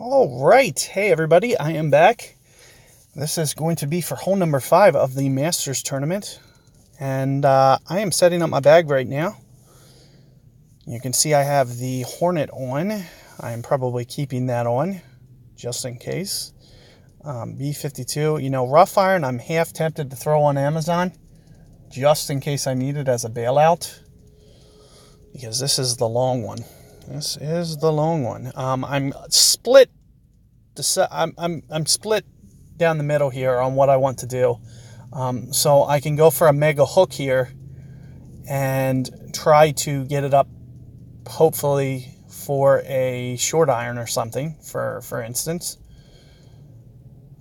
All right. Hey, everybody. I am back. This is going to be for hole number 5 of the Masters tournament. And I am setting up my bag right now. You can see I have the Hornet on. I am probably keeping that on just in case. B52, rough iron I'm half tempted to throw on Amazon just in case I need it as a bailout. Because this is the long one. This is the long one. I'm split. I'm split down the middle here on what I want to do. So I can go for a mega hook here and try to get it up, hopefully for a short iron or something. For instance,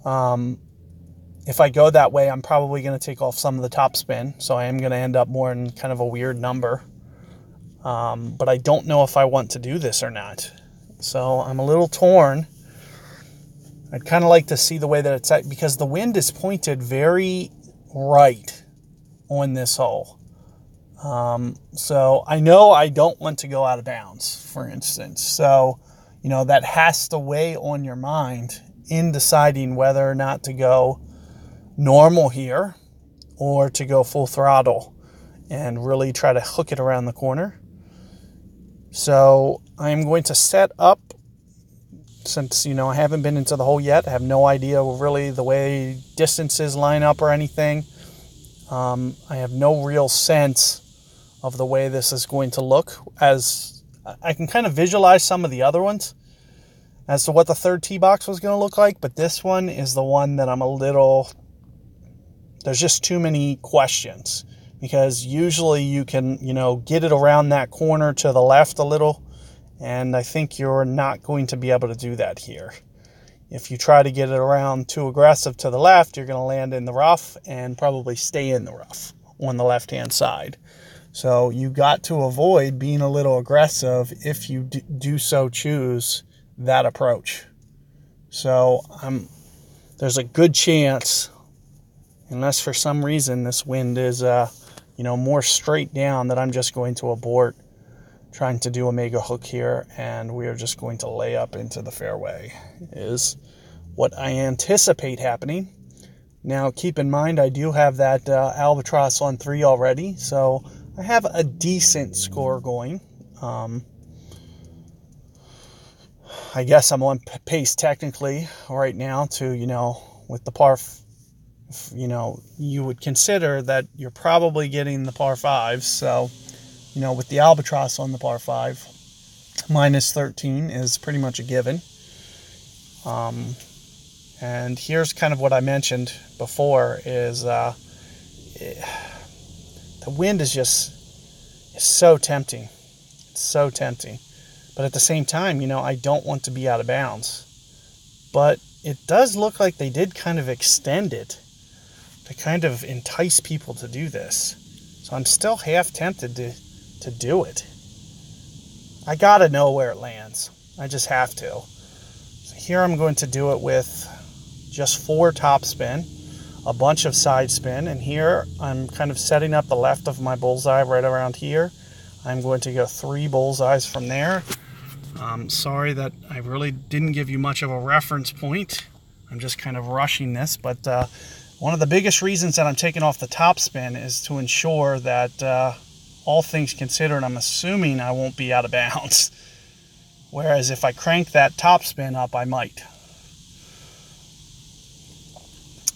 if I go that way, I'm probably going to take off some of the top spin. So I am going to end up more in kind of a weird number. But I don't know if I want to do this or not. So I'm a little torn. I'd kind of like to see the way that it's at, because the wind is pointed very right on this hole. So I know I don't want to go out of bounds, for instance. So, that has to weigh on your mind in deciding whether or not to go normal here or to go full throttle and really try to hook it around the corner. So I'm going to set up, since, I haven't been into the hole yet. I have no idea really the way distances line up or anything. I have no real sense of the way this is going to look, as I can kind of visualize some of the other ones as to what the third tee box was going to look like. But this one is the one that there's just too many questions. Because usually you can, get it around that corner to the left a little. And I think you're not going to be able to do that here. If you try to get it around too aggressive to the left, you're going to land in the rough and probably stay in the rough on the left-hand side. So you got to avoid being a little aggressive if you do so choose that approach. So there's a good chance, unless for some reason this wind is more straight down, that I'm just going to abort trying to do a mega hook here, and we are just going to lay up into the fairway is what I anticipate happening. Now, keep in mind, I do have that albatross on 3 already, so I have a decent score going. I guess I'm on pace technically right now to, with the par, you would consider that you're probably getting the par 5s. So, with the albatross on the par 5, minus 13 is pretty much a given. And here's kind of what I mentioned before is the wind is so tempting. It's so tempting. But at the same time, I don't want to be out of bounds. But it does look like they did kind of extend it to kind of entice people to do this. So I'm still half tempted to do it. I gotta know where it lands. I just have to. So here I'm going to do it with just 4 top spin, a bunch of side spin, and here I'm kind of setting up the left of my bullseye right around here. I'm going to go 3 bullseyes from there. Sorry that I really didn't give you much of a reference point. I'm just kind of rushing this, but one of the biggest reasons that I'm taking off the top spin is to ensure that all things considered, I'm assuming I won't be out of bounds. Whereas if I crank that top spin up, I might.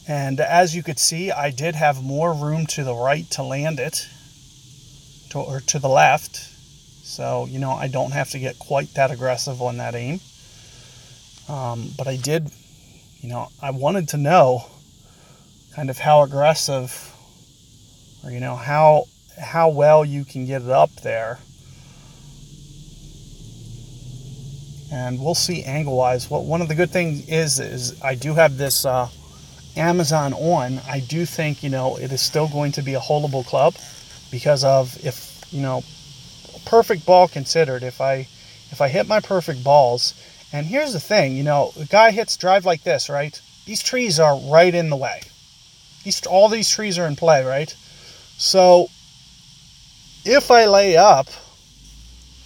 And as you could see, I did have more room to the right to land it, or to the left. So, I don't have to get quite that aggressive on that aim. But I did, I wanted to know kind of how aggressive, or, how well you can get it up there. And we'll see angle-wise. One of the good things is I do have this Amazon on. I do think, it is still going to be a holeable club, because of, if, perfect ball considered, if I hit my perfect balls. And here's the thing, the guy hits drive like this, right? These trees are right in the way. All these trees are in play, right? So if I lay up,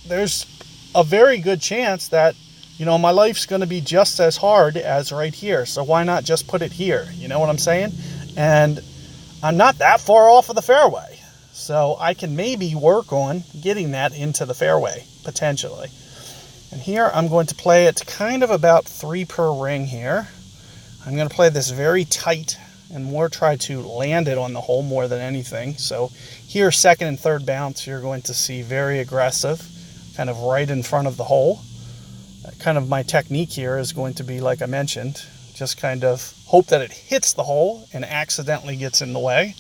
there's a very good chance that you know, my life's going to be just as hard as right here. So why not just put it here? You know what I'm saying? And I'm not that far off of the fairway. So I can maybe work on getting that into the fairway, potentially. And here I'm going to play it kind of about 3 per ring here. I'm going to play this very tight and more try to land it on the hole more than anything. So here, second and third bounce, you're going to see very aggressive, kind of right in front of the hole. Kind of my technique here is going to be, like I mentioned, just kind of hope that it hits the hole and accidentally gets in the way.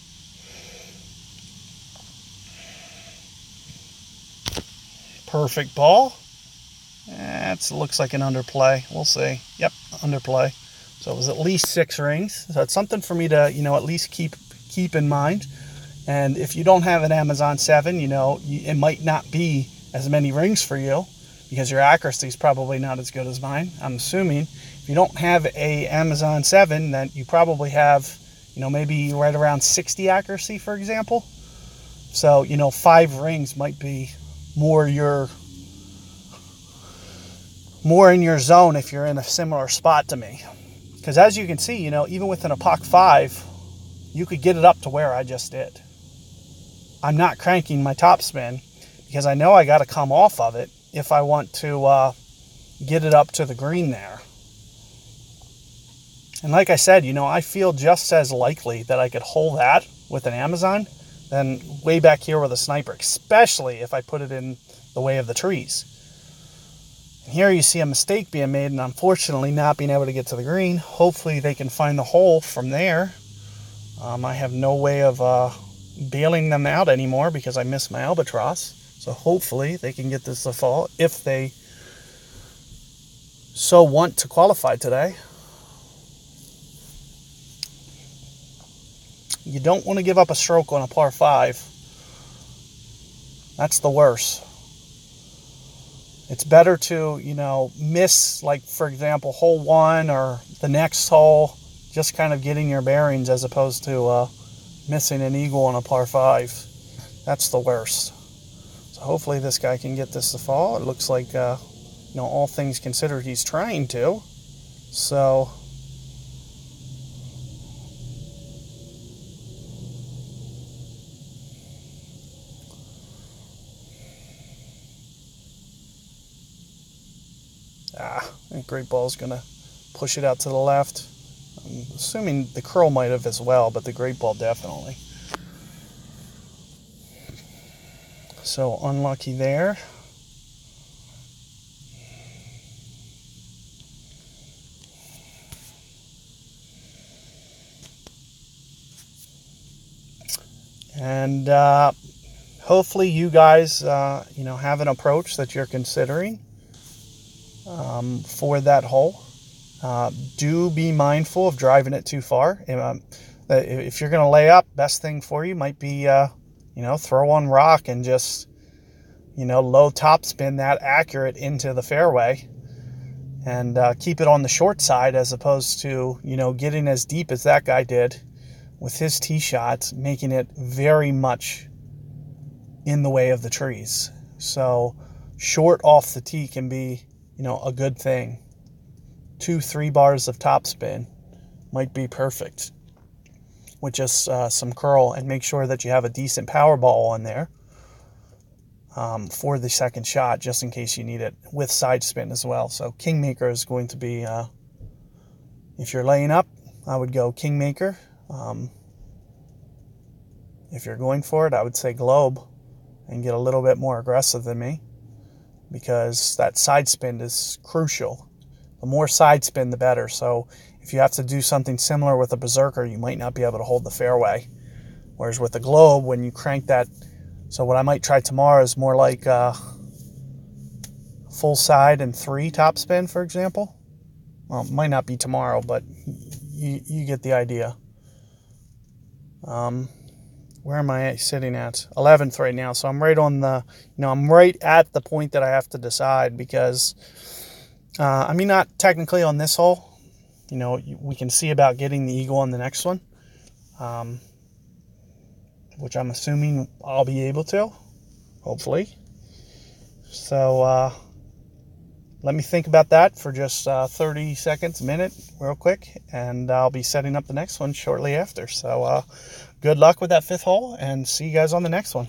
Perfect ball. That looks like an underplay. We'll see. Yep, underplay. So it was at least 6 rings. So it's something for me to, you know, at least keep in mind. And if you don't have an Amazon 7, you know, it might not be as many rings for you because your accuracy is probably not as good as mine. I'm assuming if you don't have a Amazon 7, then you probably have, you know, maybe right around 60 accuracy, for example. So, you know, 5 rings might be more in your zone if you're in a similar spot to me. Because as you can see, you know, even with an Epoch 5, you could get it up to where I just did. I'm not cranking my topspin because I know I got to come off of it if I want to get it up to the green there. And like I said, you know, I feel just as likely that I could hole that with an Amazon than way back here with a sniper, especially if I put it in the way of the trees. And here you see a mistake being made and unfortunately not being able to get to the green. Hopefully they can find the hole from there. I have no way of bailing them out anymore because I missed my albatross. So hopefully they can get this to fall if they so want to qualify today. You don't want to give up a stroke on a par 5. That's the worst. It's better to, you know, miss, like, for example, hole 1 or the next hole, just kind of getting your bearings as opposed to missing an eagle on a par 5. That's the worst. So hopefully this guy can get this to fall. It looks like, you know, all things considered, he's trying to. So that great ball is going to push it out to the left. I'm assuming the curl might have as well, but the great ball definitely. So unlucky there. And hopefully you guys, you know, have an approach that you're considering for that hole. Do be mindful of driving it too far. If you're going to lay up, best thing for you might be, you know, throw one rock and just, you know, low topspin that accurate into the fairway and keep it on the short side as opposed to, you know, getting as deep as that guy did with his tee shots, making it very much in the way of the trees. So short off the tee can be, you know, a good thing. 2-3 bars of topspin might be perfect with just some curl, and make sure that you have a decent power ball on there for the second shot, just in case you need it, with side spin as well. So Kingmaker is going to be, if you're laying up, I would go Kingmaker. If you're going for it, I would say Globe and get a little bit more aggressive than me, because that side spin is crucial. The more side spin, the better. So if you have to do something similar with a Berserker, you might not be able to hold the fairway. Whereas with the Globe, when you crank that, so what I might try tomorrow is more like full side and 3 topspin, for example. Well, it might not be tomorrow, but you get the idea. Where am I sitting at? 11th right now. So I'm right on the, you know, I'm right at the point that I have to decide, because, I mean, not technically on this hole. You know, we can see about getting the eagle on the next one, which I'm assuming I'll be able to, hopefully. So, let me think about that for just 30 seconds, a minute, real quick, and I'll be setting up the next one shortly after. So good luck with that 5th hole, and see you guys on the next one.